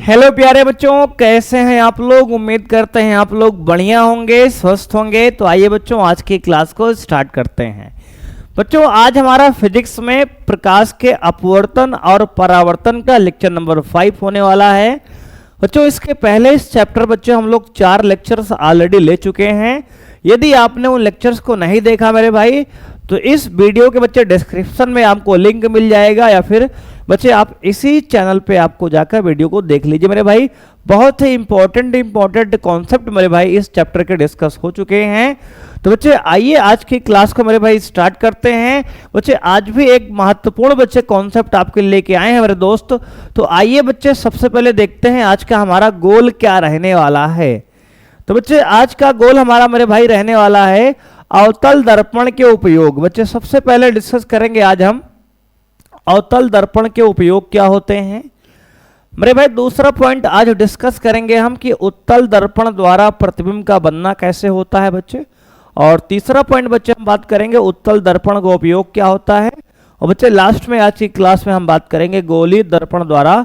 Hello प्यारे बच्चों, कैसे हैं आप लोग। उम्मीद करते हैं आप लोग बढ़िया होंगे, स्वस्थ होंगे। तो आइए बच्चों, आज की क्लास को स्टार्ट करते हैं। बच्चों, आज हमारा फिजिक्स में प्रकाश के अपवर्तन और परावर्तन का लेक्चर नंबर 5 होने वाला है। बच्चों, इसके पहले इस चैप्टर बच्चों हम लोग 4 लेक्चर्स ऑलरेडी ले चुके हैं। यदि आपने उन लेक्चर्स को नहीं देखा मेरे भाई, तो इस वीडियो के बच्चे डिस्क्रिप्शन में आपको लिंक मिल जाएगा, या फिर बच्चे आप इसी चैनल पे आपको जाकर वीडियो को देख लीजिए मेरे भाई। बहुत ही इंपॉर्टेंट कॉन्सेप्ट मेरे भाई इस चैप्टर के डिस्कस हो चुके हैं। तो बच्चे आइए आज की क्लास को मेरे भाई स्टार्ट करते हैं। बच्चे आज भी एक महत्वपूर्ण बच्चे कॉन्सेप्ट आपके लेके आए हैं मेरे दोस्त। तो आइए बच्चे सबसे पहले देखते हैं आज का हमारा गोल क्या रहने वाला है। तो बच्चे आज का गोल हमारा मेरे भाई रहने वाला है अवतल दर्पण के उपयोग। बच्चे सबसे पहले डिस्कस करेंगे आज हम अवतल दर्पण के उपयोग क्या होते हैं मेरे भाई। दूसरा पॉइंट आज डिस्कस करेंगे हम कि उत्तल दर्पण द्वारा प्रतिबिंब का बनना कैसे होता है बच्चे। और तीसरा पॉइंट बच्चे हम बात करेंगे उत्तल दर्पण का उपयोग क्या होता है। और बच्चे लास्ट में आज की क्लास में हम बात करेंगे गोलीय दर्पण द्वारा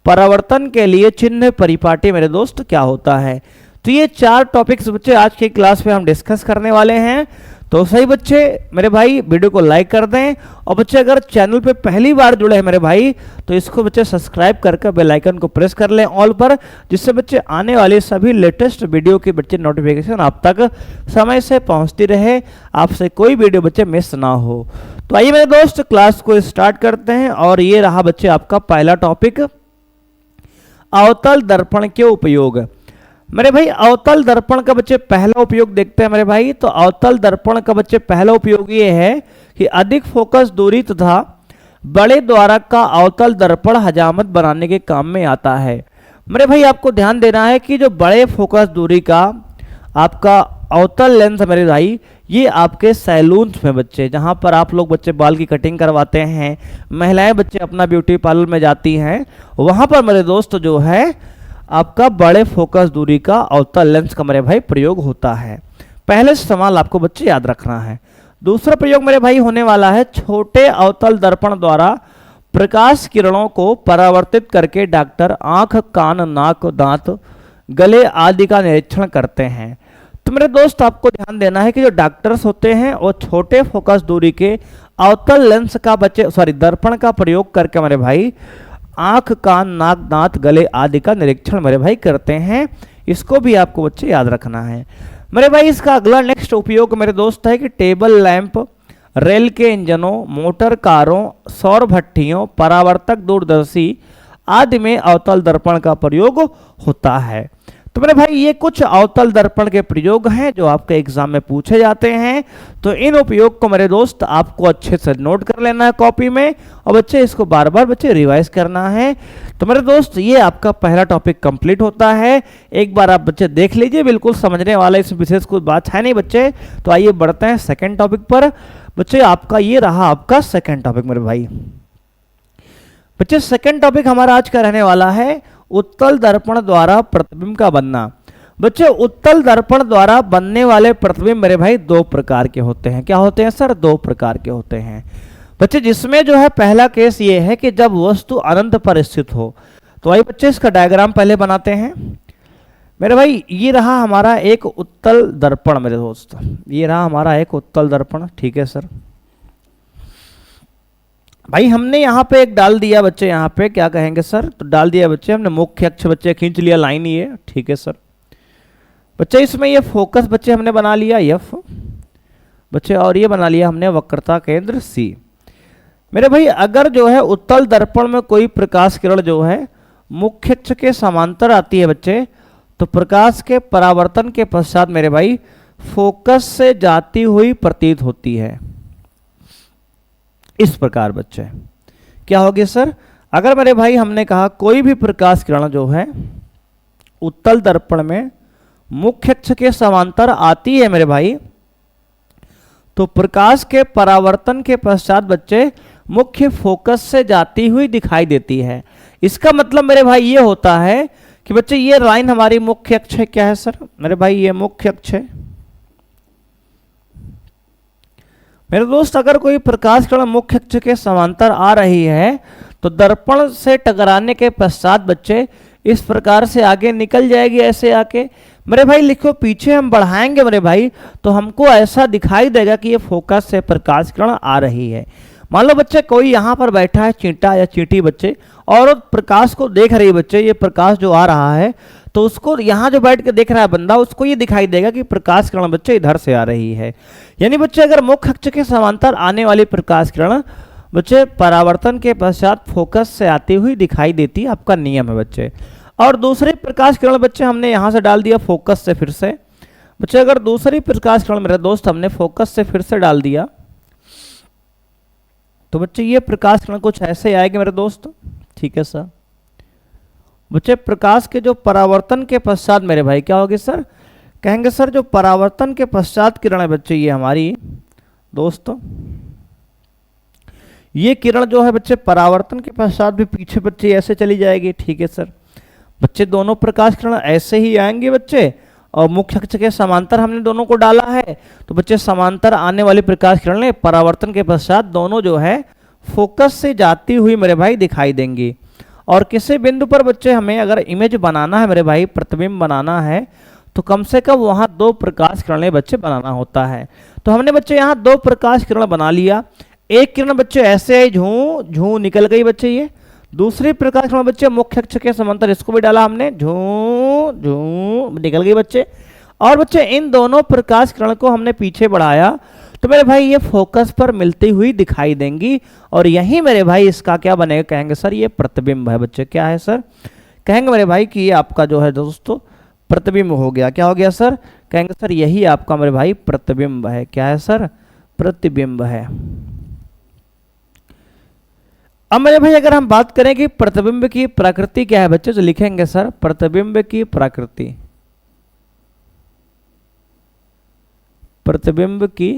परावर्तन के लिए चिन्ह परिपाटी मेरे दोस्त क्या होता है। तो ये 4 टॉपिक्स बच्चे आज की क्लास में हम डिस्कस करने वाले हैं। तो सही बच्चे मेरे भाई वीडियो को लाइक कर दें, और बच्चे अगर चैनल पे पहली बार जुड़े हैं मेरे भाई तो इसको बच्चे सब्सक्राइब करके बेल आइकन को प्रेस कर लें ऑल पर, जिससे बच्चे आने वाले सभी लेटेस्ट वीडियो की बच्चे नोटिफिकेशन आप तक समय से पहुंचती रहे, आपसे कोई वीडियो बच्चे मिस ना हो। तो आइए मेरे दोस्त क्लास को स्टार्ट करते हैं। और ये रहा बच्चे आपका पहला टॉपिक अवतल दर्पण के उपयोग। मेरे भाई अवतल दर्पण का बच्चे पहला उपयोग देखते हैं मेरे भाई। तो अवतल दर्पण का बच्चे पहला उपयोग ये है कि अधिक फोकस दूरी तथा बड़े द्वारक का अवतल दर्पण हजामत बनाने के काम में आता है। मेरे भाई आपको ध्यान देना है कि जो बड़े फोकस दूरी का आपका अवतल लेंस मेरे भाई, ये आपके सैलून्स में बच्चे, जहाँ पर आप लोग बच्चे बाल की कटिंग करवाते हैं, महिलाएं बच्चे अपना ब्यूटी पार्लर में जाती हैं, वहाँ पर मेरे दोस्त जो है आपका बड़े फोकस दूरी का अवतल लेंस का मेरे भाई प्रयोग होता है। पहले सवाल आपको बच्चे याद रखना है। दूसरा प्रयोग मेरे भाई होने वाला है छोटे अवतल दर्पण द्वारा प्रकाश किरणों को परावर्तित करके डॉक्टर आंख, कान, नाक, दांत, गले आदि का निरीक्षण करते हैं। तो मेरे दोस्त आपको ध्यान देना है कि जो डॉक्टर्स होते हैं वो छोटे फोकस दूरी के अवतल लेंस का दर्पण का प्रयोग करके मेरे भाई आंख, कान, नाक, दांत, गले आदि का निरीक्षण मेरे भाई करते हैं। इसको भी आपको बच्चे याद रखना है मेरे भाई। इसका अगला नेक्स्ट उपयोग मेरे दोस्त है कि टेबल लैंप, रेल के इंजनों, मोटर कारों, सौर भट्टियों, परावर्तक दूरदर्शी आदि में अवतल दर्पण का प्रयोग होता है। तो मेरे भाई ये कुछ अवतल दर्पण के प्रयोग हैं जो आपके एग्जाम में पूछे जाते हैं। तो इन उपयोग को मेरे दोस्त आपको अच्छे से नोट कर लेना है कॉपी में, और बच्चे इसको बार बार बच्चे रिवाइज करना है। तो मेरे दोस्त ये आपका पहला टॉपिक कंप्लीट होता है। एक बार आप बच्चे देख लीजिए, बिल्कुल समझने वाला इस विशेष कुछ बात है नहीं बच्चे। तो आइए बढ़ते हैं सेकेंड टॉपिक पर। बच्चे आपका ये रहा आपका सेकेंड टॉपिक मेरे भाई। बच्चे सेकेंड टॉपिक हमारा आज का रहने वाला है उत्तल दर्पण द्वारा प्रतिबिंब का बनना। बच्चे उत्तल दर्पण द्वारा बनने वाले प्रतिबिंब मेरे भाई 2 प्रकार के होते हैं। क्या होते हैं सर? 2 प्रकार के होते हैं बच्चे, जिसमें जो है पहला केस ये है कि जब वस्तु अनंत पर स्थित हो। तो आइए बच्चे इसका डायग्राम पहले बनाते हैं मेरे भाई। ये रहा हमारा एक उत्तल दर्पण मेरे दोस्त, ये रहा हमारा एक उत्तल दर्पण, ठीक है सर भाई। हमने यहाँ पे एक डाल दिया बच्चे, यहाँ पे क्या कहेंगे सर? तो डाल दिया बच्चे हमने मुख्य अक्ष बच्चे, खींच लिया लाइन ये, ठीक है सर बच्चे। इसमें ये फोकस बच्चे हमने बना लिया एफ बच्चे, और ये बना लिया हमने वक्रता केंद्र सी मेरे भाई। अगर जो है उत्तल दर्पण में कोई प्रकाश किरण जो है मुख्य अक्ष के समांतर आती है बच्चे, तो प्रकाश के परावर्तन के पश्चात मेरे भाई फोकस से जाती हुई प्रतीत होती है। इस प्रकार बच्चे क्या होगी सर? अगर मेरे भाई हमने कहा कोई भी प्रकाश किरण जो है उत्तल दर्पण में मुख्य अक्ष के समांतर आती है मेरे भाई, तो प्रकाश के परावर्तन के पश्चात बच्चे मुख्य फोकस से जाती हुई दिखाई देती है। इसका मतलब मेरे भाई ये होता है कि बच्चे ये लाइन हमारी मुख्य अक्ष है। क्या है सर मेरे भाई? ये मुख्य अक्ष है मेरे दोस्त। अगर कोई प्रकाश किरण मुख्य अक्ष के समांतर आ रही है तो दर्पण से टकराने के पश्चात बच्चे इस प्रकार से आगे निकल जाएगी ऐसे आके। मेरे भाई लिखो पीछे हम बढ़ाएंगे मेरे भाई तो हमको ऐसा दिखाई देगा कि ये फोकस से प्रकाश किरण आ रही है। मान लो बच्चे कोई यहाँ पर बैठा है चींटा या चींटी बच्चे, और प्रकाश को देख रही है बच्चे, ये प्रकाश जो आ रहा है तो उसको यहाँ जो बैठ के देख रहा है बंदा, उसको ये दिखाई देगा कि प्रकाश किरण बच्चे इधर से आ रही है। यानी बच्चे अगर मुख्य अक्ष के समांतर आने वाली प्रकाश किरण बच्चे परावर्तन के पश्चात फोकस से आती हुई दिखाई देती, आपका नियम है बच्चे। और दूसरी प्रकाश किरण बच्चे हमने यहाँ से डाल दिया फोकस से फिर से। बच्चे अगर दूसरी प्रकाश किरण मेरे दोस्त हमने फोकस से फिर से डाल दिया तो बच्चे ये प्रकाश किरण कुछ ऐसे आएंगे मेरे दोस्त। ठीक है सर। बच्चे प्रकाश के जो परावर्तन के पश्चात मेरे भाई क्या होगी सर, कहेंगे सर जो परावर्तन के पश्चात किरण है बच्चे ये हमारी दोस्तों, ये किरण जो है बच्चे परावर्तन के पश्चात भी पीछे बच्चे ऐसे चली जाएगी। ठीक है सर। बच्चे दोनों प्रकाश किरण ऐसे ही आएंगे बच्चे, और मुख्य अक्ष के समांतर हमने दोनों को डाला है तो बच्चे समांतर आने वाली प्रकाश किरणें परावर्तन के पश्चात दोनों जो है फोकस से जाती हुई मेरे भाई दिखाई देंगी। और किसी बिंदु पर बच्चे हमें अगर इमेज बनाना है मेरे भाई, प्रतिबिंब बनाना है, तो कम से कम वहां दो प्रकाश किरणें बच्चे बनाना होता है। तो हमने बच्चे यहाँ दो प्रकाश किरण बना लिया। एक किरण बच्चे ऐसे आई, झू झू निकल गई बच्चे ये। दूसरी प्रकाश किरण बच्चे मुख्य अक्ष के समांतर, इसको भी डाला हमने, झू झू निकल गई बच्चे। और बच्चे इन दोनों प्रकाश किरण को हमने पीछे बढ़ाया तो मेरे भाई ये फोकस पर मिलती हुई दिखाई देंगी, और यही मेरे भाई इसका क्या बनेगा, कहेंगे सर ये प्रतिबिंब है बच्चे। क्या है सर, कहेंगे मेरे भाई कि ये आपका जो है दोस्तों प्रतिबिंब हो गया। क्या हो गया सर, कहेंगे सर यही आपका मेरे भाई प्रतिबिंब है। क्या है सर, प्रतिबिंब है। अब मेरे भाई अगर हम बात करें कि प्रतिबिंब की प्रकृति क्या है बच्चे, तो लिखेंगे सर प्रतिबिंब की प्रकृति, प्रतिबिंब की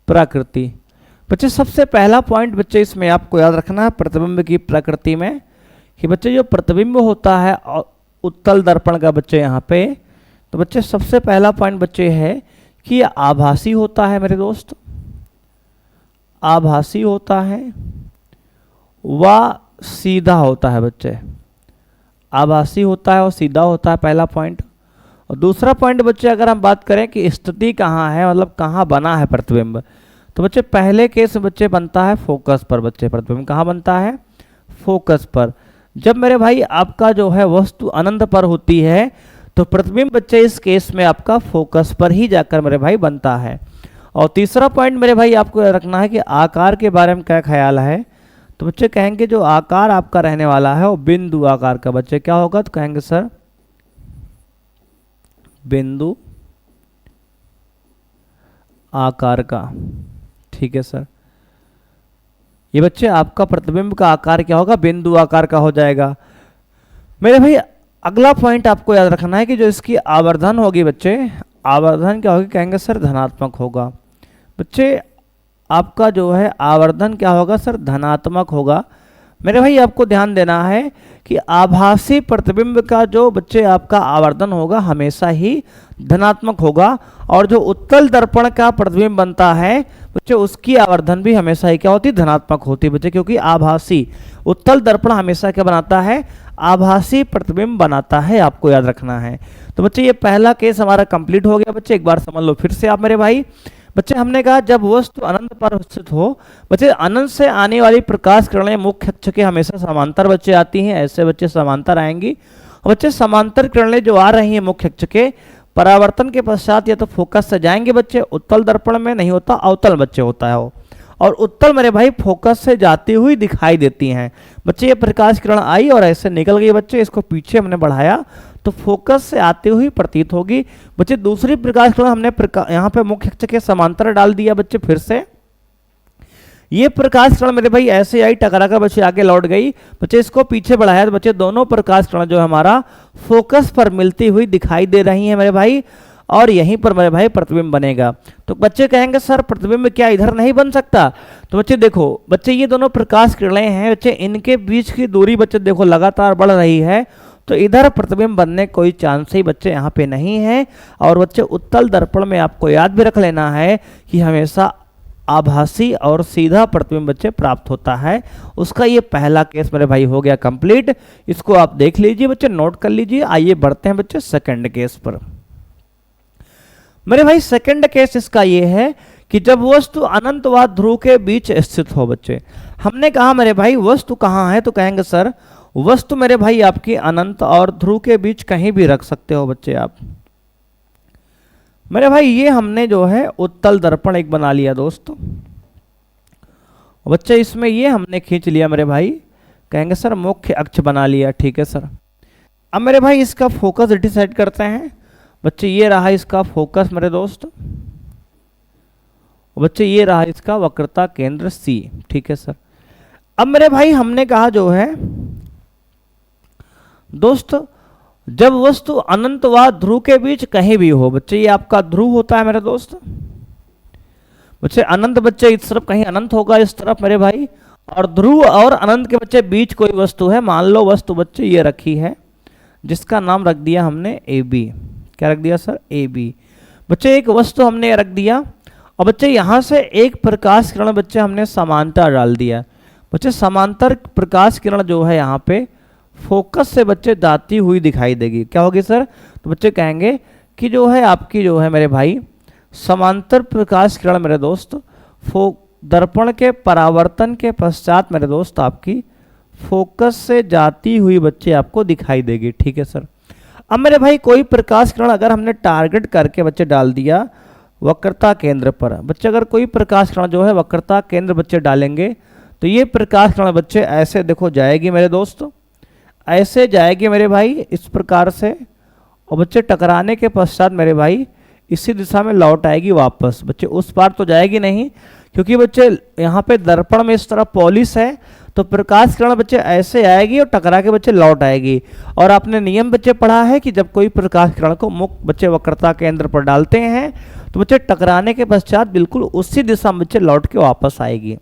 प्रकृति। बच्चे सबसे पहला पॉइंट बच्चे इसमें आपको याद रखना है प्रतिबिंब की प्रकृति में, कि बच्चे जो प्रतिबिंब होता है उत्तल दर्पण का बच्चे यहाँ पे, तो बच्चे सबसे पहला पॉइंट बच्चे है कि यह आभासी होता है मेरे दोस्त, आभासी होता है व सीधा होता है बच्चे, आभासी होता है और सीधा होता है, पहला पॉइंट। और दूसरा पॉइंट बच्चे अगर हम बात करें कि स्थिति कहाँ है, मतलब कहाँ बना है प्रतिबिंब, तो बच्चे पहले केस बच्चे बनता है फोकस पर बच्चे, प्रतिबिंब कहाँ बनता है, फोकस पर। जब मेरे भाई आपका जो है वस्तु अनंत पर होती है तो प्रतिबिंब बच्चे इस केस में आपका फोकस पर ही जाकर मेरे भाई बनता है। और तीसरा पॉइंट मेरे भाई आपको रखना है कि आकार के बारे में क्या ख्याल है, तो बच्चे कहेंगे जो आकार आपका रहने वाला है वो बिंदु आकार का बच्चे क्या होगा, तो कहेंगे सर बिंदु आकार का। ठीक है सर। ये बच्चे आपका प्रतिबिंब का आकार क्या होगा, बिंदु आकार का हो जाएगा। मेरे भाई अगला पॉइंट आपको याद रखना है कि जो इसकी आवर्धन होगी बच्चे, आवर्धन क्या होगी, कहेंगे सर धनात्मक होगा बच्चे। आपका जो है आवर्धन क्या होगा सर, धनात्मक होगा। मेरे भाई आपको ध्यान देना है कि आभासी प्रतिबिंब का जो बच्चे आपका आवर्धन होगा हमेशा ही धनात्मक होगा, और जो उत्तल दर्पण का प्रतिबिंब बनता है बच्चे उसकी आवर्धन भी हमेशा ही क्या होती है, धनात्मक होती है बच्चे, क्योंकि आभासी उत्तल दर्पण हमेशा क्या बनाता है, आभासी प्रतिबिंब बनाता है, आपको याद रखना है। तो बच्चे ये पहला केस हमारा कंप्लीट हो गया बच्चे, एक बार समझ लो फिर से आप मेरे भाई। बच्चे हमने कहा जब वस्तु अनंत पर स्थित हो बच्चे, अनंत से आने वाली प्रकाश किरणें मुख्य अक्ष के हमेशा समांतर बच्चे आती हैं, ऐसे बच्चे समांतर आएंगी। और बच्चे समांतर किरणें जो आ रही हैं मुख्य अक्ष के, परावर्तन के पश्चात या तो फोकस से जाएंगे बच्चे, उत्तल दर्पण में नहीं होता, अवतल बच्चे होता है वो, और उत्तल मेरे भाई फोकस से जाती हुई दिखाई देती हैं बच्चे। ये प्रकाश किरण आई और ऐसे निकल गई बच्चे, इसको पीछे हमने बढ़ाया तो फोकस से आती हुई प्रतीत होगी बच्चे। दूसरी प्रकाश किरण हमने यहाँ पे मुख्य अक्ष के समांतर डाल दिया बच्चे, फिर से ये प्रकाश किरण मेरे भाई ऐसे आई टकरा कर बच्चे आगे लौट गई बच्चे, इसको पीछे बढ़ाया तो बच्चे दोनों प्रकाश किरण जो है हमारा फोकस पर मिलती हुई दिखाई दे रही है मेरे भाई, और यहीं पर मेरे भाई प्रतिबिंब बनेगा। तो बच्चे कहेंगे सर प्रतिबिंब क्या इधर नहीं बन सकता, तो बच्चे देखो बच्चे ये दोनों प्रकाश किरणें हैं बच्चे, इनके बीच की दूरी बच्चे देखो लगातार बढ़ रही है, तो इधर प्रतिबिंब बनने कोई चांस ही बच्चे यहाँ पे नहीं है। और बच्चे उत्तल दर्पण में आपको याद भी रख लेना है कि हमेशा आभासी और सीधा प्रतिबिंब बच्चे प्राप्त होता है। उसका ये पहला केस मेरे भाई हो गया कंप्लीट, इसको आप देख लीजिए बच्चे, नोट कर लीजिए। आइए बढ़ते हैं बच्चे सेकंड केस पर। मेरे भाई सेकंड केस इसका ये है कि जब वस्तु अनंत व ध्रुव के बीच स्थित हो बच्चे। हमने कहा मेरे भाई वस्तु कहाँ है, तो कहेंगे सर वस्तु मेरे भाई आपकी अनंत और ध्रुव के बीच कहीं भी रख सकते हो बच्चे आप। मेरे भाई ये हमने जो है उत्तल दर्पण एक बना लिया दोस्तों बच्चे, इसमें ये हमने खींच लिया मेरे भाई, कहेंगे सर मुख्य अक्ष बना लिया, ठीक है सर। अब मेरे भाई इसका फोकस डिसाइड करते हैं बच्चे, ये रहा इसका फोकस मेरे दोस्त बच्चे, ये रहा इसका वक्रता केंद्र C, ठीक है सर। अब मेरे भाई हमने कहा जो है दोस्त जब वस्तु अनंत व ध्रुव के बीच कहीं भी हो बच्चे, ये आपका ध्रुव होता है मेरे दोस्त बच्चे, अनंत बच्चे इस तरफ कहीं अनंत होगा इस तरफ मेरे भाई, और ध्रुव और अनंत के बच्चे बीच कोई वस्तु है, मान लो वस्तु बच्चे ये रखी है जिसका नाम रख दिया हमने AB। क्या रख दिया सर, AB बच्चे, एक वस्तु हमने रख दिया। और बच्चे यहाँ से एक प्रकाश किरण बच्चे हमने समांतर डाल दिया बच्चे, समांतर प्रकाश किरण जो है यहाँ पे फोकस से बच्चे जाती हुई दिखाई देगी, क्या होगी सर, तो बच्चे कहेंगे कि जो है आपकी जो है मेरे भाई समांतर प्रकाश किरण मेरे दोस्त दर्पण के परावर्तन के पश्चात मेरे दोस्त आपकी फोकस से जाती हुई बच्चे आपको दिखाई देगी, ठीक है सर। अब मेरे भाई कोई प्रकाश किरण अगर हमने टारगेट करके बच्चे डाल दिया वक्रता केंद्र पर बच्चे, अगर कोई प्रकाश किरण जो है वक्रता केंद्र बच्चे डालेंगे तो ये प्रकाश किरण बच्चे ऐसे देखो जाएगी मेरे दोस्त, ऐसे जाएगी मेरे भाई इस प्रकार से, और बच्चे टकराने के पश्चात मेरे भाई इसी दिशा में लौट आएगी वापस बच्चे, उस पार तो जाएगी नहीं क्योंकि बच्चे यहाँ पे दर्पण में इस तरह पॉलिश है, तो प्रकाश किरण बच्चे ऐसे आएगी और टकरा के बच्चे लौट आएगी। और आपने नियम बच्चे पढ़ा है कि जब कोई प्रकाश किरण को मुक्त बच्चे वक्रता केंद्र पर डालते हैं तो बच्चे टकराने के पश्चात बिल्कुल उसी दिशा में बच्चे लौट के वापस आएगी।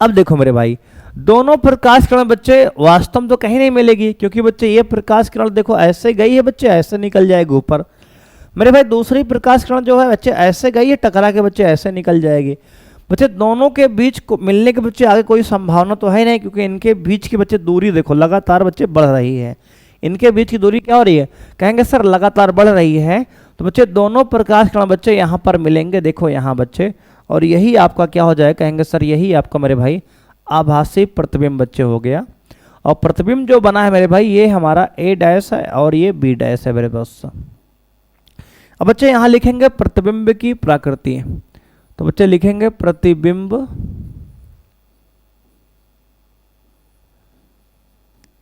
अब देखो मेरे भाई दोनों प्रकाश किरण बच्चे वास्तव में तो कहीं नहीं मिलेगी, क्योंकि बच्चे ये प्रकाश किरण देखो ऐसे गई है बच्चे, ऐसे निकल जाएगी ऊपर। मेरे भाई दूसरी प्रकाश किरण जो है बच्चे ऐसे गई है, टकरा के बच्चे ऐसे निकल जाएगी बच्चे। दोनों के बीच को मिलने के बच्चे आगे कोई संभावना तो है नहीं, क्योंकि इनके बीच की बच्चे दूरी देखो लगातार बच्चे बढ़ रही है। इनके बीच की दूरी क्या हो रही है, कहेंगे सर लगातार बढ़ रही है। तो बच्चे दोनों प्रकाश किरण बच्चे यहाँ पर मिलेंगे, देखो यहाँ बच्चे, और यही आपका क्या हो जाए, कहेंगे सर यही आपका मेरे भाई आभासी प्रतिबिंब बच्चे हो गया। और प्रतिबिंब जो बना है मेरे भाई ये हमारा A' है और ये B' है मेरे दोस्त। अब बच्चे यहाँ लिखेंगे प्रतिबिंब की प्रकृति, तो बच्चे लिखेंगे प्रतिबिंब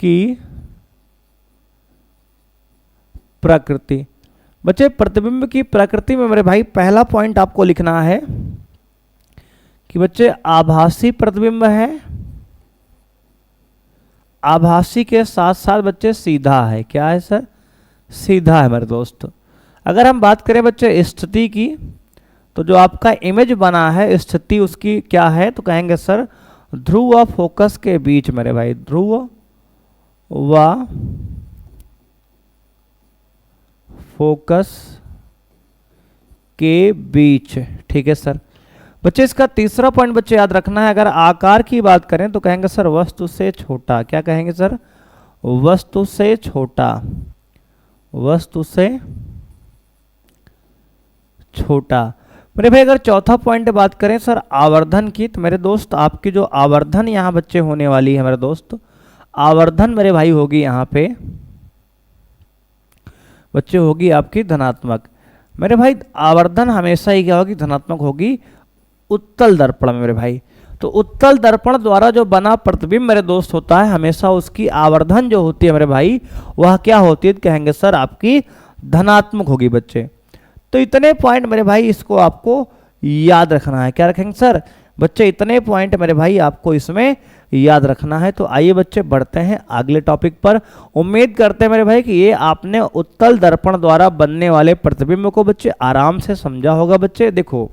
की प्रकृति। बच्चे प्रतिबिंब की प्रकृति में मेरे भाई पहला पॉइंट आपको लिखना है कि बच्चे आभासी प्रतिबिंब है, आभासी के साथ साथ बच्चे सीधा है। क्या है सर, सीधा है मेरे दोस्त। अगर हम बात करें बच्चे स्थिति की, तो जो आपका इमेज बना है स्थिति उसकी क्या है, तो कहेंगे सर ध्रुव व फोकस के बीच मेरे भाई, ध्रुव व फोकस के बीच, ठीक है सर। बच्चे इसका तीसरा पॉइंट बच्चे याद रखना है, अगर आकार की बात करें तो कहेंगे सर वस्तु से छोटा। क्या कहेंगे सर, वस्तु से छोटा, वस्तु से छोटा। मेरे भाई अगर चौथा पॉइंट बात करें सर आवर्धन की, तो मेरे दोस्त आपकी जो आवर्धन यहाँ बच्चे होने वाली है मेरे दोस्त, आवर्धन मेरे भाई होगी यहाँ पे बच्चे होगी आपकी धनात्मक। मेरे भाई आवर्धन हमेशा ही क्या होगी, धनात्मक होगी उत्तल दर्पण में मेरे भाई। तो उत्तल दर्पण द्वारा जो बना प्रतिबिंब मेरे दोस्त होता है, हमेशा उसकी आवर्धन जो होती है मेरे भाई वह क्या होती है, कहेंगे सर आपकी धनात्मक होगी बच्चे। तो इतने पॉइंट मेरे भाई इसको आपको याद रखना है। क्या रखेंगे सर बच्चे, इतने पॉइंट मेरे भाई आपको इसमें याद रखना है। तो आइए बच्चे बढ़ते हैं अगले टॉपिक पर। उम्मीद करते हैं मेरे भाई कि ये आपने उत्तल दर्पण द्वारा बनने वाले प्रतिबिंब को बच्चे आराम से समझा होगा। बच्चे देखो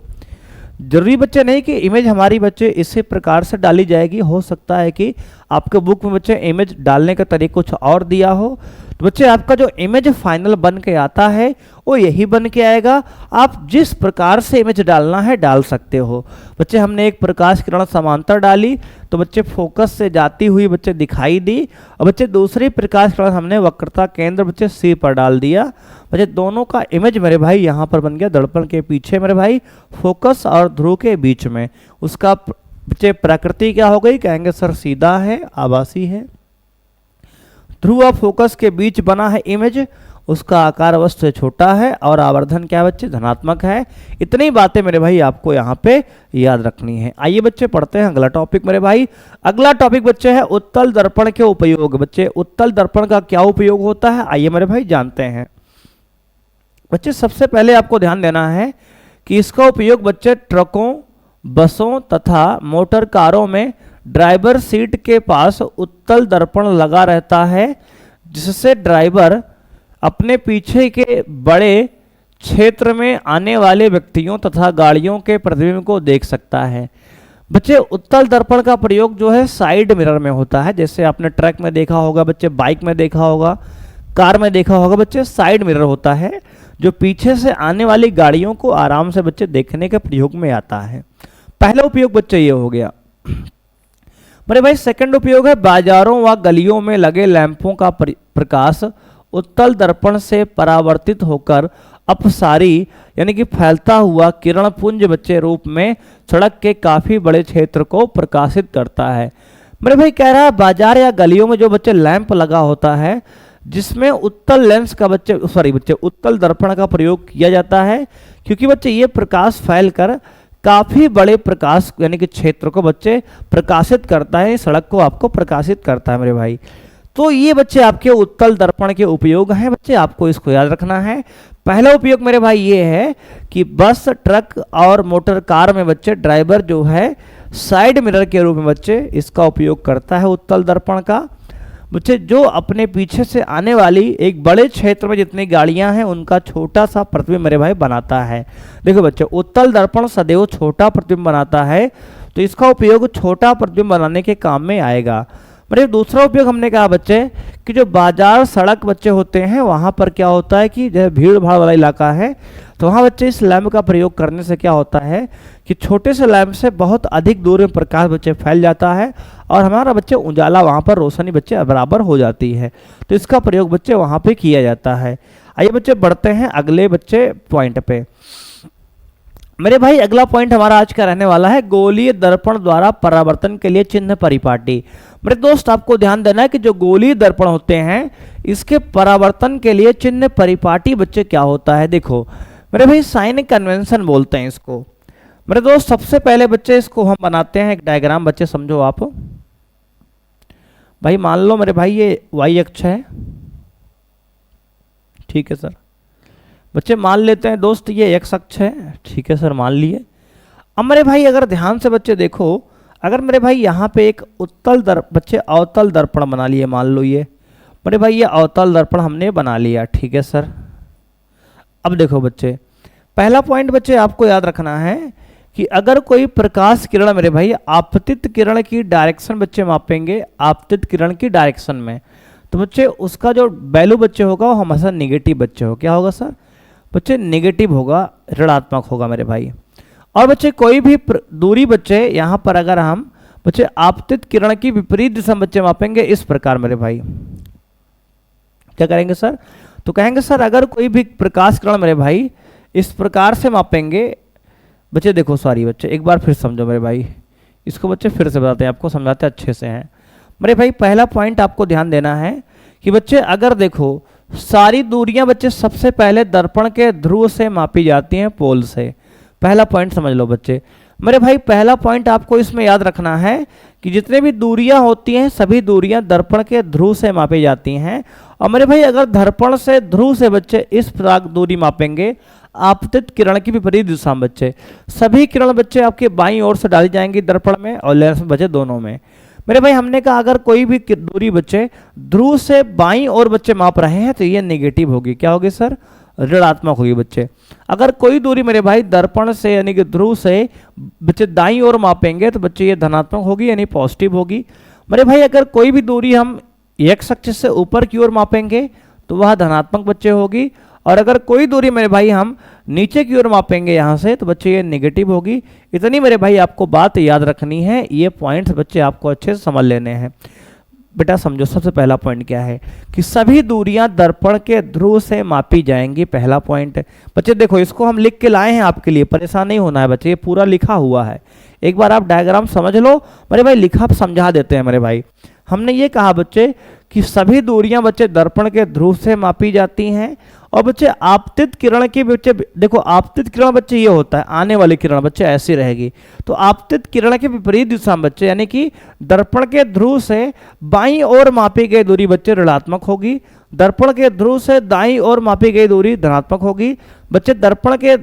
जरूरी बच्चे नहीं कि इमेज हमारी बच्चे इसी प्रकार से डाली जाएगी, हो सकता है कि आपके बुक में बच्चे इमेज डालने का तरीका कुछ और दिया हो। तो बच्चे आपका जो इमेज फाइनल बन के आता है वो यही बन के आएगा। आप जिस प्रकार से इमेज डालना है डाल सकते हो। बच्चे हमने एक प्रकाश किरण समांतर डाली तो बच्चे फोकस से जाती हुई बच्चे दिखाई दी, और बच्चे दूसरी प्रकाश किरण हमने वक्रता केंद्र बच्चे सी पर डाल दिया। बच्चे दोनों का इमेज मेरे भाई यहाँ पर बन गया दर्पण के पीछे मेरे भाई, फोकस और ध्रुव के बीच में। उसका बच्चे प्रकृति क्या हो गई, कहेंगे सर सीधा है, आभासी है। ध्रुव और फोकस के बीच बना है इमेज, उसका आकार वस्तु से छोटा है और आवर्धन क्या है बच्चे, धनात्मक है। इतनी बातें मेरे भाई आपको यहाँ पे याद रखनी है। आइए बच्चे पढ़ते हैं अगला टॉपिक मेरे भाई। अगला टॉपिक बच्चे है उत्तल दर्पण के उपयोग। बच्चे उत्तल दर्पण का क्या उपयोग होता है, आइए मेरे भाई जानते हैं। बच्चे सबसे पहले आपको ध्यान देना है कि इसका उपयोग बच्चे ट्रकों, बसों तथा मोटर कारों में ड्राइवर सीट के पास उत्तल दर्पण लगा रहता है, जिससे ड्राइवर अपने पीछे के बड़े क्षेत्र में आने वाले व्यक्तियों तथा गाड़ियों के प्रतिबिंब को देख सकता है। बच्चे उत्तल दर्पण का प्रयोग जो है साइड मिरर में होता है, जैसे आपने ट्रक में देखा होगा बच्चे, बाइक में देखा होगा, कार में देखा होगा बच्चे, साइड मिरर होता है जो पीछे से आने वाली गाड़ियों को आराम से बच्चे देखने के प्रयोग में आता है। पहला उपयोग बच्चे ये हो गया। मेरे भाई सेकंड उपयोग है बाजारों व गलियों में लगे लैंपों का प्रकाश उत्तल दर्पण से परावर्तित होकर अपसारी यानी कि फैलता हुआ किरण पुंज बच्चे रूप में सड़क के काफी बड़े क्षेत्र को प्रकाशित करता है। मेरे भाई कह रहा है बाजार या गलियों में जो बच्चे लैंप लगा होता है, जिसमें उत्तल लेंस का बच्चे उत्तल दर्पण का प्रयोग किया जाता है, क्योंकि बच्चे ये प्रकाश फैलकर काफी बड़े प्रकाश यानी कि क्षेत्र को बच्चे प्रकाशित करता है, सड़क को आपको प्रकाशित करता है मेरे भाई। तो ये बच्चे आपके उत्तल दर्पण के उपयोग हैं बच्चे, आपको इसको याद रखना है। पहला उपयोग मेरे भाई ये है कि बस, ट्रक और मोटर कार में बच्चे ड्राइवर जो है साइड मिरर के रूप में बच्चे इसका उपयोग करता है उत्तल दर्पण का। बच्चे जो अपने पीछे से आने वाली एक बड़े क्षेत्र में जितनी गाड़ियां हैं उनका छोटा सा प्रतिबिंब मेरे भाई बनाता है। देखो बच्चे उत्तल दर्पण सदैव छोटा प्रतिबिंब बनाता है, तो इसका उपयोग छोटा प्रतिबिंब बनाने के काम में आएगा। मेरे दूसरा उपयोग हमने कहा बच्चे कि जो बाजार सड़क बच्चे होते हैं वहाँ पर क्या होता है कि जैसे भीड़ भाड़ वाला इलाका है, तो वहाँ बच्चे इस लैंप का प्रयोग करने से क्या होता है कि छोटे से लैंप से बहुत अधिक दूर में प्रकाश बच्चे फैल जाता है और हमारा बच्चे उजाला वहाँ पर रोशनी बच्चे बराबर हो जाती है, तो इसका प्रयोग बच्चे वहाँ पे किया जाता है। आइए बच्चे बढ़ते हैं अगले बच्चे पॉइंट पे। मेरे भाई अगला पॉइंट हमारा आज का रहने वाला है गोलीय दर्पण द्वारा परावर्तन के लिए चिन्ह परिपाटी। मेरे दोस्त आपको ध्यान देना है कि जो गोलीय दर्पण होते हैं इसके परावर्तन के लिए चिन्ह परिपाटी बच्चे क्या होता है। देखो मेरे भाई साइन कन्वेंशन बोलते हैं इसको। मेरे दोस्त सबसे पहले बच्चे इसको हम बनाते हैं एक डायग्राम, बच्चे समझो आप। भाई मान लो मेरे भाई ये y अक्ष है, ठीक है सर। बच्चे मान लेते हैं दोस्त ये x अक्ष है, ठीक है सर, मान लिए। अब मेरे भाई अगर ध्यान से बच्चे देखो, अगर मेरे भाई यहाँ पे एक बच्चे अवतल दर्पण बना लिए, मान लो ये मेरे भाई ये अवतल दर्पण हमने बना लिया, ठीक है सर। अब देखो बच्चे पहला पॉइंट बच्चे आपको याद रखना है कि अगर कोई प्रकाश किरण मेरे भाई आपतित किरण की डायरेक्शन बच्चे मापेंगे, आपतित किरण की डायरेक्शन में, तो बच्चे उसका जो वैल्यू बच्चे होगा वो हमेशा निगेटिव बच्चे हो, क्या होगा सर बच्चे, निगेटिव होगा, ऋणात्मक होगा मेरे भाई। और बच्चे कोई भी दूरी बच्चे यहाँ पर अगर हम बच्चे आपतित किरण की विपरीत दिशा बच्चे मापेंगे इस प्रकार मेरे भाई, क्या करेंगे सर, तो कहेंगे सर अगर कोई भी प्रकाश किरण मेरे भाई इस प्रकार से मापेंगे बच्चे, देखो सॉरी बच्चे एक बार फिर समझो मेरे भाई, इसको बच्चे फिर से बताते हैं आपको, समझाते अच्छे से हैं मेरे भाई। पहला पॉइंट आपको ध्यान देना है कि बच्चे अगर देखो सारी दूरियां बच्चे सबसे पहले दर्पण के ध्रुव से मापी जाती हैं, पोल से। पहला पॉइंट समझ लो बच्चे मेरे भाई। पहला पॉइंट आपको इसमें याद रखना है कि जितने भी दूरियां होती हैं सभी दूरियां दर्पण के ध्रुव से मापी जाती हैं। और मेरे भाई अगर दर्पण से ध्रुव से बच्चे इस प्रकार दूरी मापेंगे आपतित किरण की विपरीत दिशा में बच्चे, सभी किरण बच्चे आपके बाईं ओर से डाली जाएंगी दर्पण में और लेंस में बच्चे दोनों में। मेरे भाई हमने कहा अगर कोई भी दूरी बच्चे ध्रुव से बाईं ओर बच्चे माप रहे हैं तो ये नेगेटिव होगी, क्या होगी सर, ऋणात्मक होगी बच्चे। अगर कोई दूरी मेरे भाई दर्पण से यानी कि ध्रुव से बच्चे दाईं ओर मापेंगे तो बच्चे ये धनात्मक होगी यानी पॉजिटिव होगी। मेरे भाई अगर कोई भी दूरी हम x अक्ष से ऊपर की ओर मापेंगे तो वह धनात्मक बच्चे होगी, और अगर कोई दूरी मेरे भाई हम नीचे की ओर मापेंगे यहाँ से तो बच्चे ये नेगेटिव होगी। इतनी मेरे भाई आपको बात याद रखनी है, ये पॉइंट्स बच्चे आपको अच्छे से समझ लेने हैं। बेटा समझो, सबसे पहला पॉइंट क्या है कि सभी दूरियां दर्पण के ध्रुव से मापी जाएंगी, पहला पॉइंट। बच्चे देखो, इसको हम लिख के लाए हैं आपके लिए, परेशान नहीं होना है बच्चे, ये पूरा लिखा हुआ है। एक बार आप डायग्राम समझ लो मेरे भाई, लिखा समझा देते हैं मेरे भाई। हमने ये कहा बच्चे कि सभी दूरियां बच्चे दर्पण के ध्रुव से मापी जाती हैं, और बच्चे आपतित किरण की बच्चे देखो, आपतित किरण बच्चे ये होता है, आने वाली किरण बच्चे ऐसी रहेगी, तो आपतित किरण के विपरीत दिशा में बच्चे यानी कि दर्पण के ध्रुव से बाईं ओर मापी गई दूरी बच्चे ऋणात्मक होगी, दर्पण के ध्रुव से दाईं ओर मापी गई दूरी धनात्मक होगी। बच्चे दर्पण के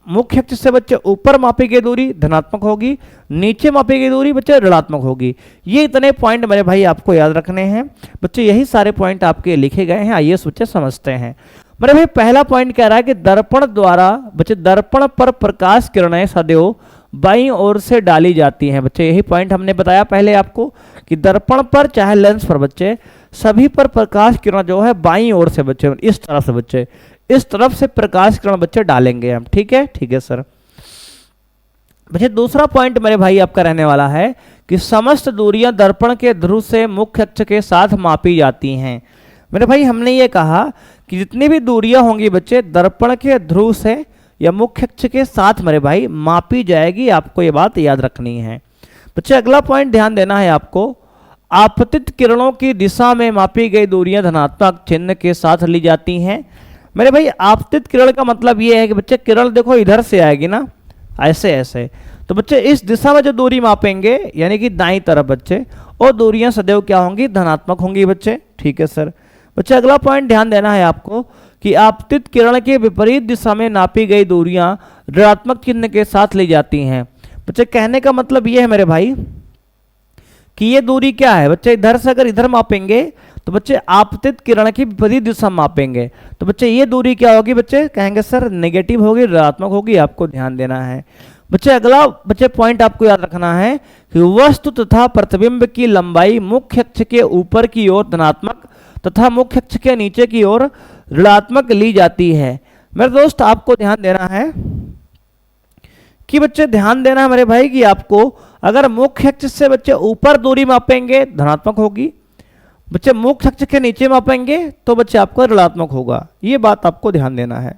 मुख्य अक्ष से बच्चे ऊपर मापी गई दूरी धनात्मक होगी, नीचे मापी गई दूरी बच्चे ऋणात्मक होगी। ये इतने पॉइंट मेरे भाई आपको याद रखने हैं बच्चे, यही सारे पॉइंट आपके लिखे गए हैं। आइए बच्चे समझते हैं। मेरे भाई पहला पॉइंट कह रहा है कि दर्पण द्वारा बच्चे दर्पण पर प्रकाश किरणें सदैव बाईं ओर से डाली जाती हैं। बच्चे यही पॉइंट हमने बताया पहले आपको कि दर्पण पर चाहे लेंस पर बच्चे सभी पर प्रकाश किरण जो है बाईं ओर से बच्चे, इस तरह से बच्चे, इस तरफ से प्रकाश किरण बच्चे डालेंगे हम। ठीक है सर। बच्चे दूसरा पॉइंट मेरे भाई आपका रहने वाला है कि समस्त दूरियां दर्पण के ध्रुव से मुख्य अक्ष के साथ मापी जाती हैं। मेरे भाई हमने ये कहा कि जितनी भी दूरियां होंगी बच्चे दर्पण के ध्रुव से या मुख्य अक्ष के साथ मेरे भाई मापी जाएगी, आपको ये बात याद रखनी है। बच्चे अगला पॉइंट ध्यान देना है आपको, आपतित किरणों की दिशा में मापी गई दूरियां धनात्मक चिन्ह के साथ ली जाती हैं। मेरे भाई आपतित किरण का मतलब ये है कि बच्चे किरण देखो इधर से आएगी ना, ऐसे ऐसे, तो बच्चे इस दिशा में जो दूरी मापेंगे यानी कि दाईं तरफ बच्चे, और दूरियां सदैव क्या होंगी, धनात्मक होंगी बच्चे। ठीक है सर। बच्चे अगला पॉइंट ध्यान देना है आपको कि आपतित किरण के विपरीत दिशा में नापी गई दूरियां ऋणात्मक चिन्ह के साथ ली जाती हैं। बच्चे कहने का मतलब ये है मेरे भाई कि ये दूरी क्या है बच्चे, इधर से अगर इधर मापेंगे तो बच्चे आपतित किरण की विपरीत दिशा मापेंगे, तो बच्चे ये दूरी क्या होगी बच्चे, कहेंगे सर नेगेटिव होगी, ऋणात्मक होगी। आपको ध्यान देना है। बच्चे अगला बच्चे पॉइंट आपको याद रखना है कि वस्तु तथा प्रतिबिंब की लंबाई मुख्य अक्ष के ऊपर की ओर धनात्मक तथा मुख्य अक्ष के नीचे की ओर ऋणात्मक ली जाती है। मेरे दोस्त आपको ध्यान देना है कि बच्चे ध्यान देना है मेरे भाई कि आपको अगर मुख्य अक्ष से बच्चे ऊपर दूरी मापेंगे धनात्मक होगी, बच्चे मुख्य अक्ष के नीचे मापेंगे तो बच्चे आपका ऋणात्मक होगा। ये बात आपको ध्यान देना है।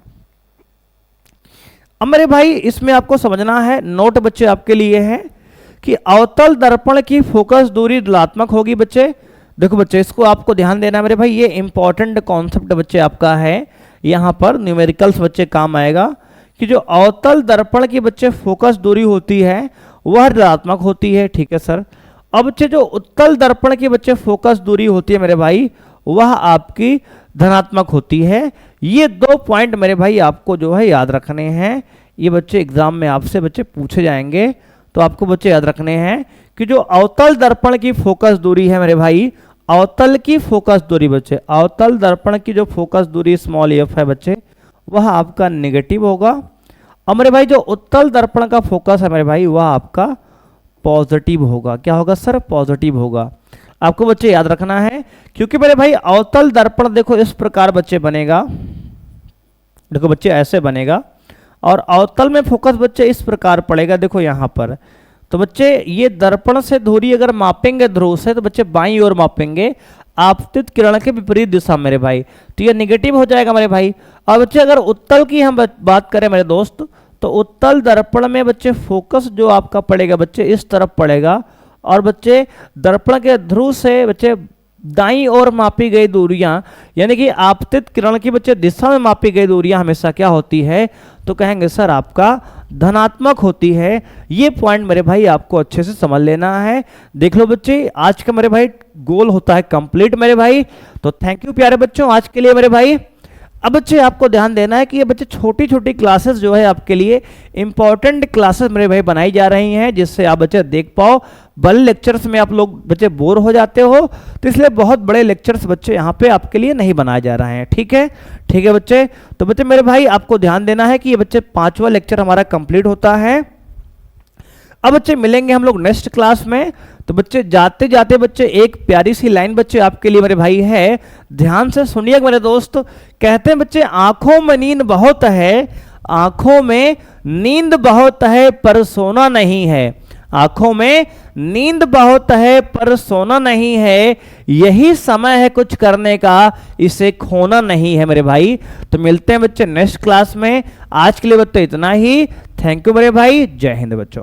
अब मेरे भाई इसमें आपको समझना है, नोट बच्चे आपके लिए है कि अवतल दर्पण की फोकस दूरी ऋणात्मक होगी बच्चे। देखो बच्चे इसको आपको ध्यान देना है मेरे भाई, ये इंपॉर्टेंट कॉन्सेप्ट बच्चे आपका है, यहाँ पर न्यूमेरिकल्स बच्चे काम आएगा कि जो अवतल दर्पण की बच्चे फोकस दूरी होती है वह ऋणात्मक होती है। ठीक है सर। अब बच्चे जो उत्तल दर्पण की बच्चे फोकस दूरी होती है मेरे भाई वह आपकी धनात्मक होती है। ये दो पॉइंट मेरे भाई आपको जो है याद रखने हैं, ये बच्चे एग्जाम में आपसे बच्चे पूछे जाएंगे, तो आपको बच्चे याद रखने हैं कि जो अवतल दर्पण की फोकस दूरी है मेरे भाई, अवतल की फोकस दूरी बच्चे, अवतल दर्पण की जो फोकस दूरी स्मॉल एफ है बच्चे वह आपका नेगेटिव होगा, और मेरे भाई जो उत्तल दर्पण का फोकस है मेरे भाई वह आपका पॉजिटिव होगा। क्या होगा सर, पॉजिटिव होगा। आपको बच्चे याद रखना है क्योंकि मेरे भाई अवतल दर्पण देखो इस प्रकार बच्चे बनेगा, देखो बच्चे ऐसे बनेगा, और अवतल में फोकस बच्चे इस प्रकार पड़ेगा, देखो यहाँ पर। तो बच्चे ये दर्पण से दूरी अगर मापेंगे ध्रुव से तो बच्चे बाईं ओर मापेंगे आपतित किरण के विपरीत दिशा मेरे भाई, तो ये निगेटिव हो जाएगा मेरे भाई। और बच्चे अगर उत्तल की हम बात करें मेरे दोस्त, तो उत्तल दर्पण में बच्चे फोकस जो आपका पड़ेगा बच्चे इस तरफ पड़ेगा, और बच्चे दर्पण के ध्रुव से बच्चे दाईं ओर मापी गई दूरियां यानी कि आपतित किरण की बच्चे दिशा में मापी गई दूरियां हमेशा क्या होती है, तो कहेंगे सर आपका धनात्मक होती है। ये पॉइंट मेरे भाई आपको अच्छे से समझ लेना है। देख लो बच्चे आज का मेरे भाई गोल होता है कंप्लीट मेरे भाई। तो थैंक यू प्यारे बच्चों आज के लिए मेरे भाई। अब बच्चे आपको ध्यान देना है कि ये बच्चे छोटी छोटी क्लासेस जो है आपके लिए इंपॉर्टेंट क्लासेस मेरे भाई बनाई जा रही हैं, जिससे आप बच्चे देख पाओ। बड़े लेक्चर्स में आप लोग बच्चे बोर हो जाते हो, तो इसलिए बहुत बड़े लेक्चर्स बच्चे यहाँ पे आपके लिए नहीं बनाए जा रहे हैं। ठीक है बच्चे। तो बच्चे मेरे भाई आपको ध्यान देना है कि ये बच्चे 5वां लेक्चर हमारा कंप्लीट होता है। अब बच्चे मिलेंगे हम लोग नेक्स्ट क्लास में, तो बच्चे जाते जाते बच्चे एक प्यारी सी लाइन बच्चे आपके लिए मेरे भाई है, ध्यान से सुनिए मेरे दोस्त। कहते हैं बच्चे आंखों में नींद बहुत है, आंखों में नींद बहुत है पर सोना नहीं है, आंखों में नींद बहुत है पर सोना नहीं है, यही समय है कुछ करने का, इसे खोना नहीं है मेरे भाई। तो मिलते हैं बच्चे नेक्स्ट क्लास में, आज के लिए बच्चे इतना ही। थैंक यू मेरे भाई, जय हिंद बच्चों।